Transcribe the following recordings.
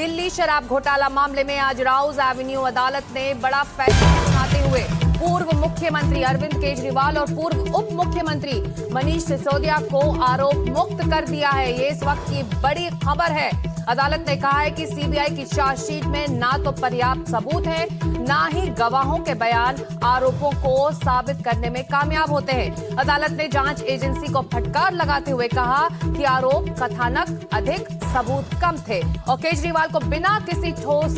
दिल्ली शराब घोटाला मामले में आज राउज एवेन्यू अदालत ने बड़ा फैसला सुनाते हुए पूर्व मुख्यमंत्री अरविंद केजरीवाल और पूर्व उप मुख्यमंत्री मनीष सिसोदिया को आरोप मुक्त कर दिया है। ये इस वक्त की बड़ी खबर है। अदालत ने कहा है कि सीबीआई की चार्जशीट में ना तो पर्याप्त सबूत है, ना ही गवाहों के बयान आरोपों को साबित करने में कामयाब होते हैं। अदालत ने जांच एजेंसी को फटकार लगाते हुए कहा कि आरोप कथानक अधिक, सबूत कम थे और केजरीवाल को बिना किसी ठोस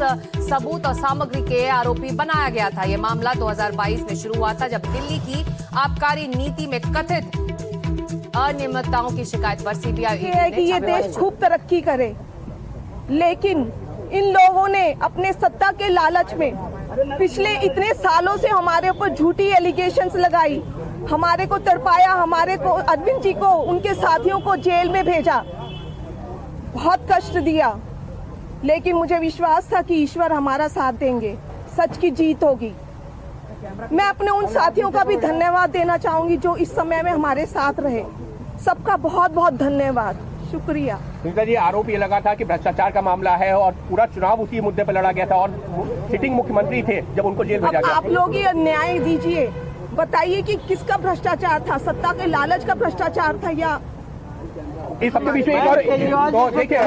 सबूत और सामग्री के आरोपी बनाया गया था। यह मामला 2022 में शुरू हुआ था, जब दिल्ली की आबकारी नीति में कथित अनियमितताओं की शिकायत पर सीबीआई है कि ये देश खूब तरक्की करे, लेकिन इन लोगों ने अपने सत्ता के लालच में पिछले इतने सालों से हमारे ऊपर झूठी एलिगेशंस लगाई, हमारे को तड़पाया, हमारे को अरविंद जी को, उनके साथियों को जेल में भेजा, बहुत कष्ट दिया। लेकिन मुझे विश्वास था कि ईश्वर हमारा साथ देंगे, सच की जीत होगी। मैं अपने उन साथियों का भी धन्यवाद देना चाहूंगी जो इस समय में हमारे साथ रहे। सबका बहुत बहुत धन्यवाद, शुक्रिया। सुनीता जी, आरोप ये लगा था कि भ्रष्टाचार का मामला है और पूरा चुनाव उसी मुद्दे पर लड़ा गया था और सिटिंग मुख्यमंत्री थे जब उनको जेल भेजा गया। आप लोग ही न्याय दीजिए, बताइए कि किसका भ्रष्टाचार था, सत्ता के लालच का भ्रष्टाचार था या इस सबके बीच में एक और देखिए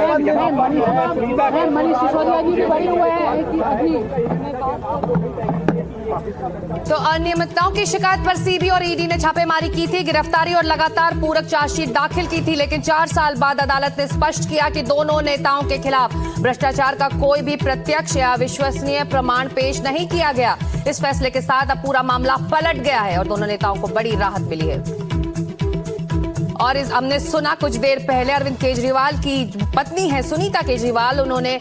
मनीष सिसोदिया जी भी बड़े हुए हैं कि अभी तो अनियमितताओं की शिकायत पर सीबी और ईडी ने छापेमारी की थी, गिरफ्तारी और लगातार पूरक चार्जशीट दाखिल की थी। लेकिन 4 साल बाद अदालत ने स्पष्ट किया कि दोनों नेताओं के खिलाफ भ्रष्टाचार का कोई भी प्रत्यक्ष या विश्वसनीय प्रमाण पेश नहीं किया गया। इस फैसले के साथ अब पूरा मामला पलट गया है और दोनों नेताओं को बड़ी राहत मिली है। और हमने सुना कुछ देर पहले अरविंद केजरीवाल की पत्नी है सुनीता केजरीवाल, उन्होंने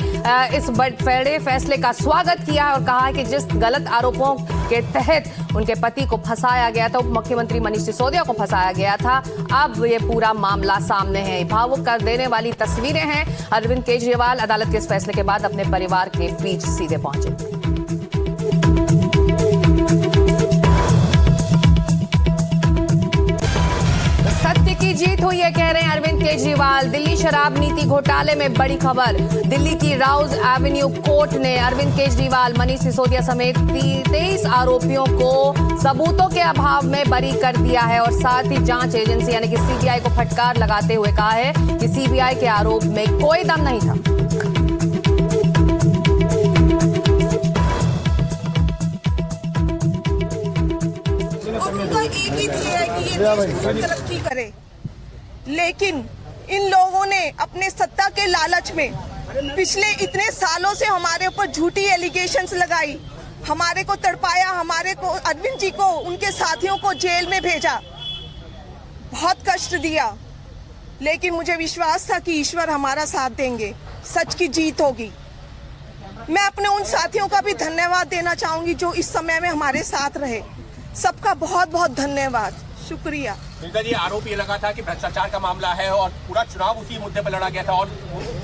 इस बड़े फैसले का स्वागत किया और कहा कि जिस गलत आरोपों के तहत उनके पति को फंसाया गया था, उप मुख्यमंत्री मनीष सिसोदिया को फंसाया गया था, अब ये पूरा मामला सामने है। भावुक कर देने वाली तस्वीरें हैं। अरविंद केजरीवाल अदालत के इस फैसले के बाद अपने परिवार के बीच सीधे पहुंचे। की जीत हुई है, कह रहे हैं अरविंद केजरीवाल। दिल्ली शराब नीति घोटाले में बड़ी खबर। दिल्ली की राउज एवेन्यू कोर्ट ने अरविंद केजरीवाल, मनीष सिसोदिया समेत 23 आरोपियों को सबूतों के अभाव में बरी कर दिया है और साथ ही जांच एजेंसी यानी कि सीबीआई को फटकार लगाते हुए कहा है कि सीबीआई के आरोप में कोई दम नहीं था। तरक्की करे, लेकिन इन लोगों ने अपने सत्ता के लालच में पिछले इतने सालों से हमारे ऊपर झूठी एलिगेशंस लगाई, हमारे को तड़पाया, हमारे को अरविंद जी को, उनके साथियों को जेल में भेजा, बहुत कष्ट दिया। लेकिन मुझे विश्वास था कि ईश्वर हमारा साथ देंगे, सच की जीत होगी। मैं अपने उन साथियों का भी धन्यवाद देना चाहूंगी जो इस समय में हमारे साथ रहे। सबका बहुत बहुत धन्यवाद, शुक्रिया। सुनीता जी, आरोप ये लगा था कि भ्रष्टाचार का मामला है और पूरा चुनाव उसी मुद्दे पर लड़ा गया था और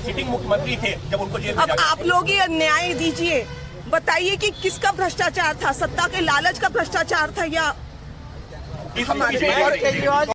सिटिंग मुख्यमंत्री थे जब उनको जेल भेजा गया। आप लोग ही न्याय दीजिए, बताइए कि किसका भ्रष्टाचार था, सत्ता के लालच का भ्रष्टाचार था या